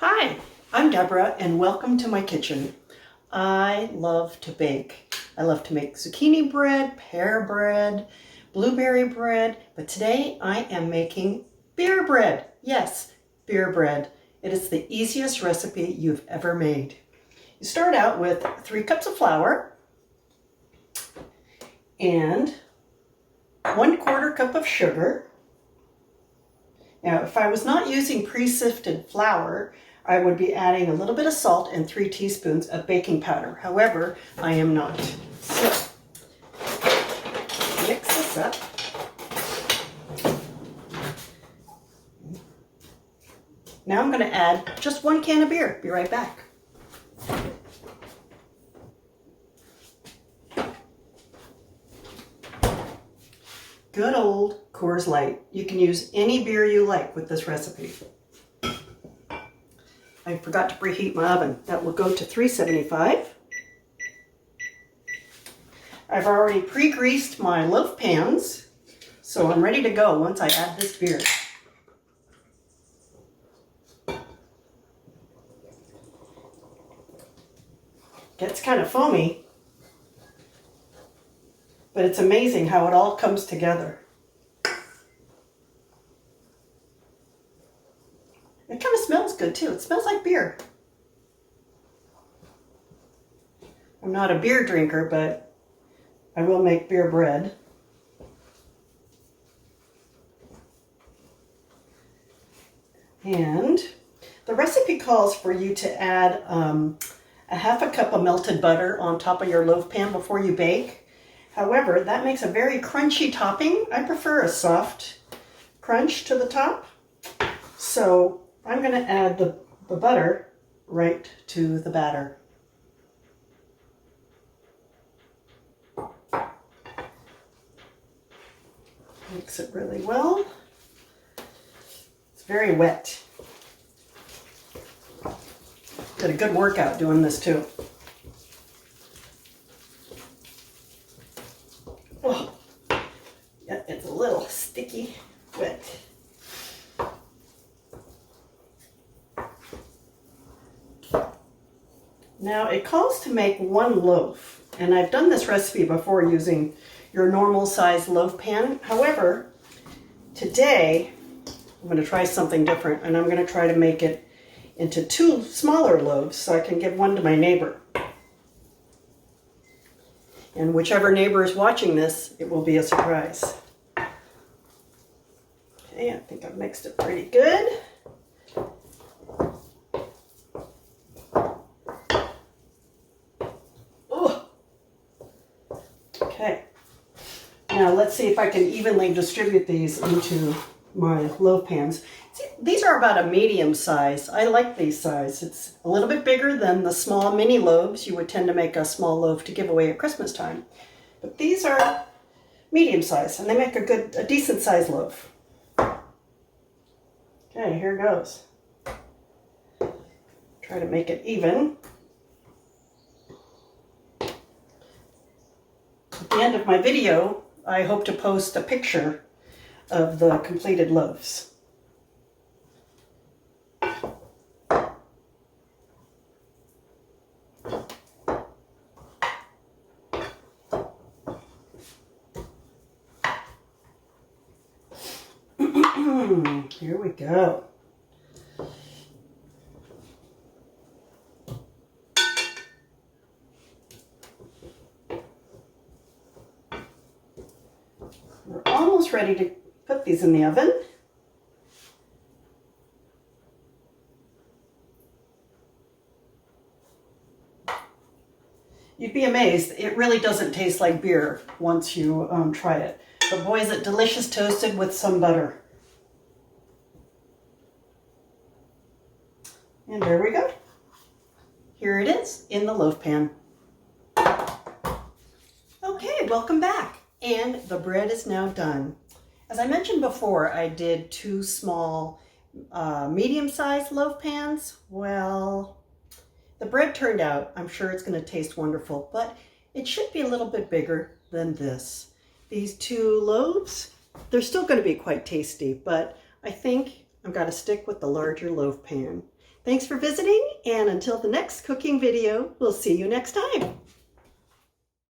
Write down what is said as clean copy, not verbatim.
Hi, I'm Debra and welcome to my kitchen. I love to bake. I love to make zucchini bread, pear bread, blueberry bread, but today I am making beer bread. Yes, beer bread. It is the easiest recipe you've ever made. You start out with 3 cups of flour and 1/4 cup of sugar. Now, if I was not using pre-sifted flour, I would be adding a little bit of salt and 3 teaspoons of baking powder. However, I am not. So, mix this up. Now I'm going to add just 1 can of beer. Be right back. Good old Coors Light. You can use any beer you like with this recipe. I forgot to preheat my oven. That will go to 375. I've already pre-greased my loaf pans, so I'm ready to go once I add this beer. Gets kind of foamy, but it's amazing how it all comes together. It kind of smells good too. It smells like beer. I'm not a beer drinker, but I will make beer bread. And the recipe calls for you to add a 1/2 cup of melted butter on top of your loaf pan before you bake. However, that makes a very crunchy topping. I prefer a soft crunch to the top. So I'm going to add the butter right to the batter. Mix it really well. It's very wet. Did a good workout doing this too. Oh, yeah, it's a little sticky, wet. Now it calls to make 1 loaf, and I've done this recipe before using your normal size loaf pan. However, today I'm going to try something different, and I'm going to try to make it into 2 smaller loaves so I can give 1 to my neighbor. And whichever neighbor is watching this, it will be a surprise. Okay, I think I've mixed it pretty good. Okay, now let's see if I can evenly distribute these into my loaf pans. See, these are about a medium size. I like these size. It's a little bit bigger than the small mini loaves. You would tend to make a small loaf to give away at Christmas time. But these are medium size, and they make a decent size loaf. Okay, here goes. Try to make it even. At the end of my video, I hope to post a picture of the completed loaves. Here we go. We're almost ready to put these in the oven. You'd be amazed. It really doesn't taste like beer once you try it. But boy, is it delicious toasted with some butter. And there we go. Here it is in the loaf pan. Okay, welcome back. And the bread is now done. As I mentioned before, I did 2 small medium-sized loaf pans. Well, the bread turned out, I'm sure it's going to taste wonderful, but it should be a little bit bigger than this. These 2 loaves, they're still going to be quite tasty, but I think I've got to stick with the larger loaf pan. Thanks for visiting, and until the next cooking video, we'll see you next time.